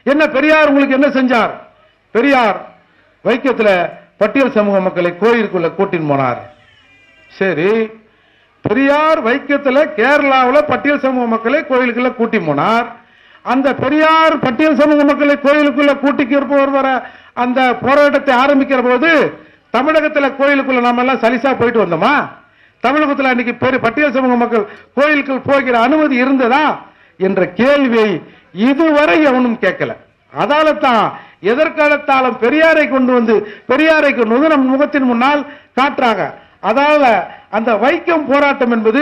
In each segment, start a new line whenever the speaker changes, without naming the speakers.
என்ன பெரியார் உங்களுக்கு என்ன செஞ்சார்? பெரியார் வைக்கத்தில் பட்டியல் சமூக மக்களை கோயிலுக்குள்ள கூட்டின்னு போனார். சரி, பெரியார் வைக்கத்தில் கேரளாவில் பட்டியல் சமூக மக்களை கோயிலுக்குள்ள கூட்டி போனார். அந்த பெரியார் பட்டியல் சமூக மக்களை கோயிலுக்குள்ள கூட்டிக்கு வர அந்த போராட்டத்தை ஆரம்பிக்கிற போது தமிழகத்தில் கோயிலுக்குள்ள நாம எல்லாம் சலிசா போயிட்டு வந்தோமா? தமிழகத்தில் அன்னைக்கு பட்டியல் சமூக மக்கள் கோயிலுக்கு போகிற அனுமதி இருந்ததா என்ற கேள்வியை இதுவரை எவனும் கேட்கல. அதால தான் எதற்காலத்தாலும் பெரியாரை கொண்டு வந்து நம் முகத்தின் முன்னால் காட்டுறாங்க. அதாவது அந்த வைக்கம் போராட்டம் என்பது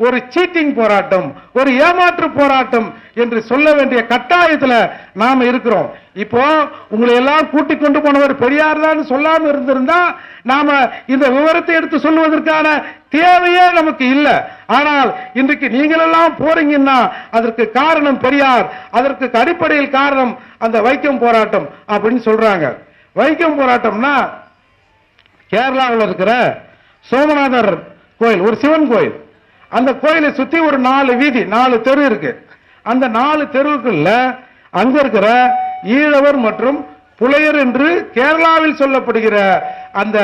ஒரு சீட்டிங் போராட்டம், ஒரு ஏமாற்று போராட்டம் என்று சொல்ல வேண்டிய கட்டாயத்தில் நாம இருக்கிறோம். இப்போ உங்களை எல்லாம் கூட்டிக் கொண்டு போனவர் பெரியார் தான் சொல்லாம இருந்திருந்தா நாம இந்த விவரத்தை எடுத்து சொல்லுவதற்கான தேவையே நமக்கு இல்லை. ஆனால் இன்றைக்கு நீங்கள் எல்லாம் போறீங்கன்னா அதற்கு காரணம் பெரியார், அதற்கு அடிப்படையில் காரணம் அந்த வைக்கம் போராட்டம் அப்படின்னு சொல்றாங்க. வைக்கம் போராட்டம்னா கேரளாவில் இருக்கிற சோமநாதர் கோயில், ஒரு சிவன் கோயில். அந்த கோயிலை சுத்தி ஒரு 4 வீதி, 4 தெரு இருக்கு. அந்த 4 தெருவுக்குள்ள அங்க இருக்கிற ஈழவர் மற்றும் புலையர் என்று கேரளாவில் சொல்லப்படுகிற அந்த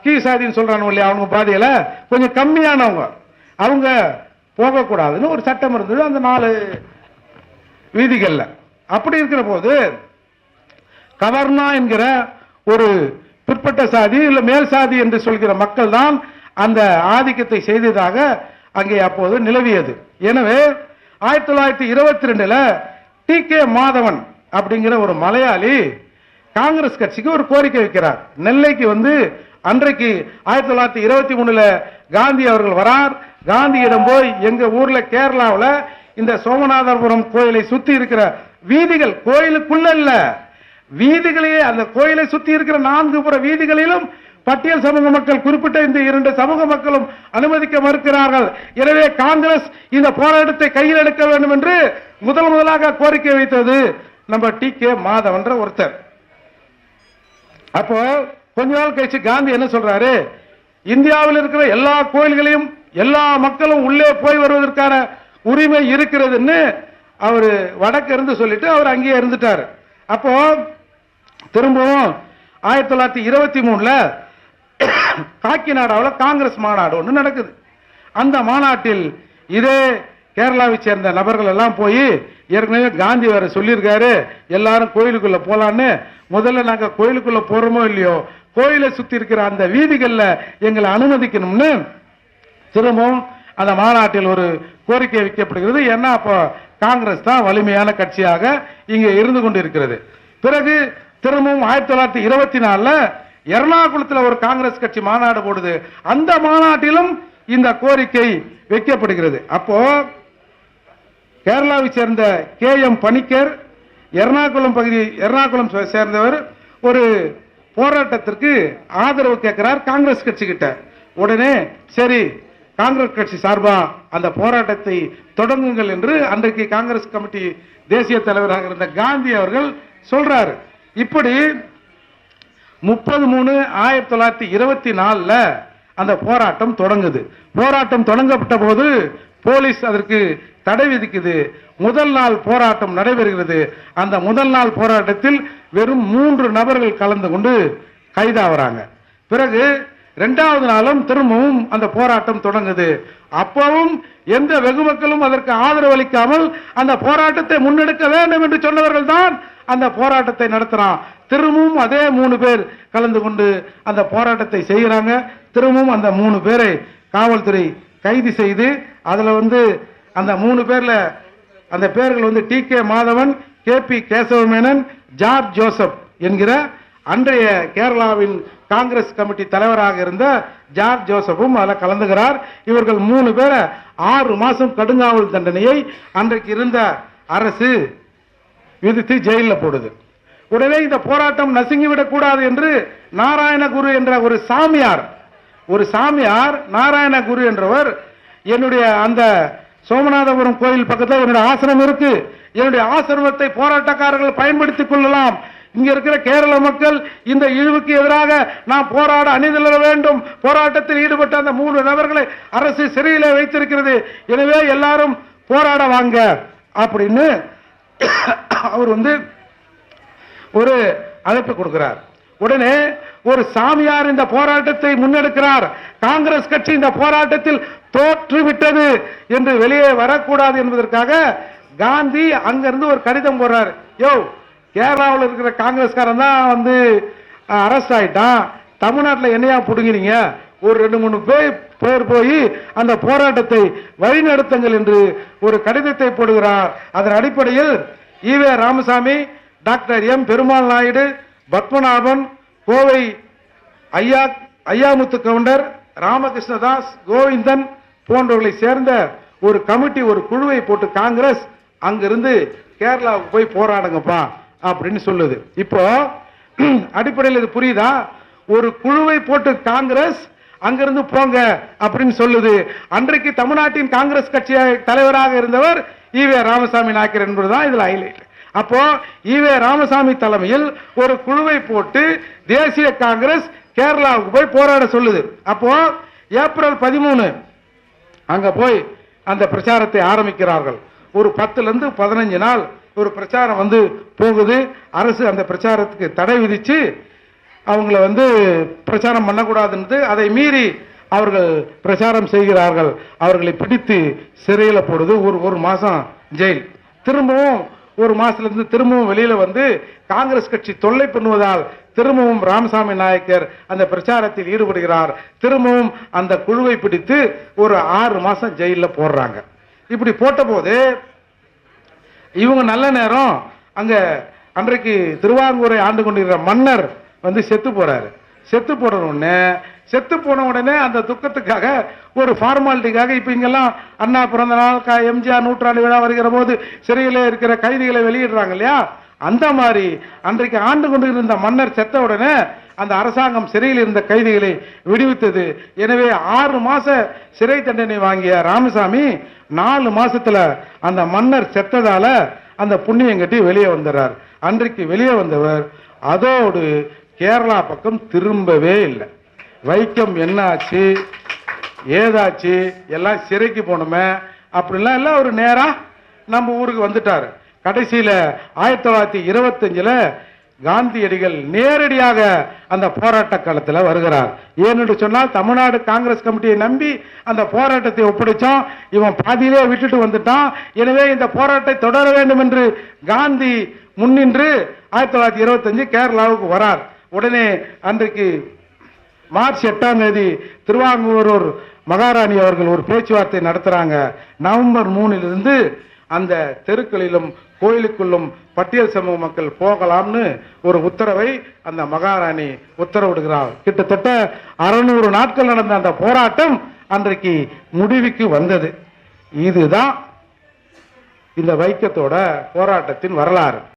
கீழ்சாதின்னு சொல்றாங்க இல்லையா, அவங்க பாதையில கொஞ்சம் கம்மியானவங்க, அவங்க போகக்கூடாதுன்னு ஒரு சட்டம் இருந்தது அந்த 4 வீதிகள்ல. அப்படி இருக்கிற போது கவர்னா என்கிற ஒரு பிற்பட்ட சாதி இல்ல மேல் சாதி என்று சொல்கிற மக்கள் தான் அந்த ஆதிக்கத்தை செய்ததாக அங்கே அப்போது நிலவியது. எனவே 1922 TK மாதவன் அப்படிங்கிற ஒரு மலையாளி காங்கிரஸ் கட்சிக்கு ஒரு கோரிக்கை வைக்கிறார். நெல்லைக்கு வந்து அன்றைக்கு 1923 காந்தி அவர்கள் வரார். காந்தியிடம் போய் எங்க ஊர்ல கேரளாவில் இந்த சோமநாதபுரம் கோயிலை சுத்தி இருக்கிற வீதிகள், கோயிலுக்குள்ள இல்ல வீதிகளையே, அந்த கோயிலை சுத்தி இருக்கிற 4 புற வீதிகளிலும் பட்டியல் சமூக மக்கள், குறிப்பிட்ட இந்த 2 சமூக மக்களும் அனுமதிக்க மறுக்கிறார்கள். எனவே காங்கிரஸ் இந்த போராட்டத்தை கையில் எடுக்க வேண்டும் என்று முதலாக கோரிக்கை வைத்தது நம்ம TK மாதவன்ற ஒருத்தர். அப்போ கொஞ்ச நாள் கழிச்சு காந்தி என்ன சொல்றாரு, இந்தியாவில் இருக்கிற எல்லா கோயில்களையும் எல்லா மக்களும் உள்ளே போய் வருவதற்கான உரிமை இருக்கிறதுன்னு அவரு வடக்கு இருந்து சொல்லிட்டு அவர் அங்கேயே இருந்துட்டாரு. அப்போ திரும்பவும் 1923 காக்கிநாடாவில் காங்கிரஸ் மாநாடு ஒன்று நடக்குது. அந்த மாநாட்டில் இதே கேரளாவை சேர்ந்த நபர்கள் எல்லாம் போய், ஏற்கனவே காந்தி வேற சொல்லியிருக்காரு எல்லாரும் கோயிலுக்குள்ள போலான்னு, முதல்ல நாங்க கோயிலுக்குள்ள போறோமோ இல்லையோ கோயிலை சுத்தி இருக்கிற அந்த வீதிகள்ல எங்களை அனுமதிக்கணும்னு திரும்பவும் அந்த மாநாட்டில் ஒரு கோரிக்கை வைக்கப்படுகிறது. ஏன்னா அப்போ காங்கிரஸ் தான் வலிமையான கட்சியாக இங்கே இருந்து கொண்டு இருக்கிறது. பிறகு திரும்பவும் 1924 எர்ணாகுளத்தில் ஒரு காங்கிரஸ் கட்சி மாநாடு போடுது. அந்த மாநாட்டிலும் இந்த கோரிக்கை வைக்கப்படுகிறது. அப்போ கேரளாவை சேர்ந்த KM பணிக்கர், எர்ணாகுளம் சேர்ந்தவர் ஒரு போராட்டத்திற்கு ஆதரவு கேட்கிறார் காங்கிரஸ் கட்சி கிட்ட. உடனே சரி காங்கிரஸ் கட்சி சார்பா அந்த போராட்டத்தை தொடங்குங்கள் என்று அன்றைக்கு காங்கிரஸ் கமிட்டி தேசிய தலைவராக இருந்த காந்தி அவர்கள் சொல்றாரு. இப்படி 30/3/1924 அந்த போராட்டம் தொடங்குது. போராட்டம் தொடங்கப்பட்ட போது போலீஸ் அதற்கு தடை விதிக்குது. முதல் நாள் போராட்டம் நடைபெறுகிறது. அந்த முதல் நாள் போராட்டத்தில் வெறும் 3 நபர்கள் கலந்து கொண்டு கைதாகிறாங்க. பிறகு 2வது நாளும் திரும்பவும் அந்த போராட்டம் தொடங்குது. அப்பவும் எந்த வெகு மக்களும் அதற்கு ஆதரவு அளிக்காமல் அந்த போராட்டத்தை முன்னெடுக்க வேண்டும் என்று சொன்னவர்கள் தான் அந்த போராட்டத்தை நடத்துறான். திரும்பவும் அதே 3 பேர் கலந்து கொண்டு அந்த போராட்டத்தை செய்கிறாங்க. திரும்பவும் அந்த 3 பேரை காவல்துறை கைது செய்து அதுல அந்த 3 பேர்ல அந்த பேர்கள் TK Madhavan, KP Kesava Menon, George Joseph என்கிற அன்றைய கேரளாவின் காங்கிரஸ் கமிட்டி தலைவராக இருந்த ஜார்ஜ் ஜோசப்பும் அதில் கலந்துகிறார். இவர்கள் 3 பேரை 6 மாசம் கடுங்காவல் தண்டனையை அன்றைக்கு இருந்த அரசு விதித்து ஜெயிலில் போடுது. உடனே இந்த போராட்டம் நசுங்கிவிடக் கூடாது என்று நாராயணகுரு என்ற ஒரு சாமியார் நாராயணகுரு என்றவர், என்னுடைய அந்த சோமநாதபுரம் கோயில் பக்கத்தில் என்னுடைய ஆசிரமம் இருக்கு, என்னுடைய ஆசிரமத்தை போராட்டக்காரர்கள் பயன்படுத்திக் கொள்ளலாம், இங்க இருக்கிற கேரள மக்கள் இந்த இழிவுக்கு எதிராக நாம் போராட அணிதிரள வேண்டும், போராட்டத்தில் ஈடுபட்ட அந்த 3 நபர்களை அரசு சிறையிலே வைத்திருக்கிறது, எனவே எல்லாரும் போராட வாங்க அப்படின்னு அவர் ஒரு அழைப்பு கொடுக்கிறார். உடனே ஒரு சாமியார் இந்த போராட்டத்தை முன்னெடுக்கிறார். காங்கிரஸ் கட்சி இந்த போராட்டத்தில் தோற்றுவிட்டது என்று வெளியே வரக்கூடாது என்பதற்காக காந்தி அங்கிருந்து ஒரு கடிதம் போடுறார். யோ, கேரளாவில் இருக்கிற காங்கிரஸ்காரன் தான் வந்து அரெஸ்ட் ஆயிட்டான், தமிழ்நாட்டில் என்னையா புடுங்கினீங்க, ஒரு 2-3 பேர் போய் அந்த போராட்டத்தை வழிநடத்துங்கள் என்று ஒரு கடிதத்தை போடுகிறார். அதன் அடிப்படையில் ஈவே ராமசாமி, டாக்டர் எம் பெருமாள் நாயுடு, பத்மநாபன், கோவை ஐயாமுத்து கவுண்டர், ராமகிருஷ்ணதாஸ், கோவிந்தன் போன்றவர்களை சேர்ந்த ஒரு கமிட்டி, ஒரு குழுவை போட்டு காங்கிரஸ் அங்கிருந்து கேரளாவுக்கு போய் போராடுங்கப்பா அப்படின்னு சொல்லுது. இப்போ அடிப்படையில் இது புரியுதா? ஒரு குழுவை போட்டு காங்கிரஸ் அங்கிருந்து போங்க அப்படின்னு சொல்லுது. அன்றைக்கு தமிழ்நாட்டின் காங்கிரஸ் கட்சி தலைவராக இருந்தவர் ஈவே ராமசாமி நாயக்கர் என்பதுதான் இதுல ஹைலைட். அப்போ ஈவே ராமசாமி தலைமையில் ஒரு குழுவை போட்டு தேசிய காங்கிரஸ் கேரளாவுக்கு போய் போராட சொல்லுது. அப்போ ஏப்ரல் 13 அங்க போய் அந்த பிரச்சாரத்தை ஆரம்பிக்கிறார்கள். ஒரு 10லிருந்து 15 நாள் ஒரு பிரச்சாரம் வந்து போகுது. அரசு அந்த பிரச்சாரத்துக்கு தடை விதிச்சு அவங்கள வந்து பிரச்சாரம் பண்ணக்கூடாதுன்னு அதை மீறி அவர்கள் பிரச்சாரம் செய்கிறார்கள். அவர்களை பிடித்து சிறையில் போடுது. ஒரு மாசம் ஜெயில். திரும்பவும் ஒரு மாசத்திலிருந்து திரும்பவும் வெளியில வந்து காங்கிரஸ் கட்சி தொல்லை பண்ணுவதால் திரும்பவும் ராமசாமி நாயக்கர் அந்த பிரச்சாரத்தில் ஈடுபடுகிறார். திரும்பவும் அந்த குழுவை பிடித்து ஒரு 6 மாசம் ஜெயிலில் போடுறாங்க. இப்படி போட்ட போது இவங்க நல்ல நேரம் அங்க அன்றைக்கு திருவாங்கூரை ஆண்டு கொண்டிருக்கிற மன்னர் வந்து செத்து போறாரு. செத்து போன உடனே அந்த துக்கத்துக்காக ஒரு ஃபார்மாலிட்டிக்காக இப்ப இங்கெல்லாம் அண்ணா பிறந்த நாள், எம்ஜிஆர் நூற்றாண்டு விழா வருகிற போது சிறையில் இருக்கிற கைதிகளை வெளியிடுறாங்க இல்லையா, அந்த மாதிரி அன்றைக்கு ஆண்டு கொண்டிருந்த மன்னர் செத்த உடனே அந்த அரசாங்கம் சிறையில் இருந்த கைதிகளை விடுவித்தது. எனவே 6 மாச சிறை தண்டனை வாங்கிய ராமசாமி 4 மாசத்துல அந்த மன்னர் செத்ததால அந்த புண்ணியம் கட்டி வெளியே வந்துறார். அன்றைக்கு வெளியே வந்தவர் அதோடு கேரளா பக்கம் திரும்பவே இல்லை. வைக்கம் என்ன ஆச்சு ஏதாச்சு எல்லாம் சிறைக்கு போனோமே அப்படிலாம் எல்லாம் ஒரு நேரா நம்ம ஊருக்கு வந்துட்டாரு. கடைசியில 1925 காந்தியடிகள் நேரடியாக அந்த போராட்ட களத்தில் வருகிறார். ஏன்னு சொன்னால் தமிழ்நாடு காங்கிரஸ் கமிட்டியை நம்பி அந்த போராட்டத்தை ஒப்படைச்சோம், இவன் பாதியிலே விட்டுட்டு வந்துட்டான், எனவே இந்த போராட்டத்தை தொடர வேண்டும் என்று காந்தி முன்னின்று 1925 கேரளாவுக்கு வரார். உடனே அன்றைக்கு மார்ச் 8ஆம் தேதி திருவாங்கூர் மகாராணி அவர்கள் ஒரு பேச்சுவார்த்தை நடத்துறாங்க. நவம்பர் 3 அந்த தெருக்களிலும் கோயிலுக்குள்ளும் பட்டியல் சமூக மக்கள் போகலாம்னு ஒரு உத்தரவை அந்த மகாராணி உத்தரவிடுகிறார். கிட்டத்தட்ட 600 நாட்கள் நடந்த அந்த போராட்டம் அன்றைக்கு முடிவுக்கு வந்தது. இதுதான் இந்த வைக்கத்தோட போராட்டத்தின் வரலாறு.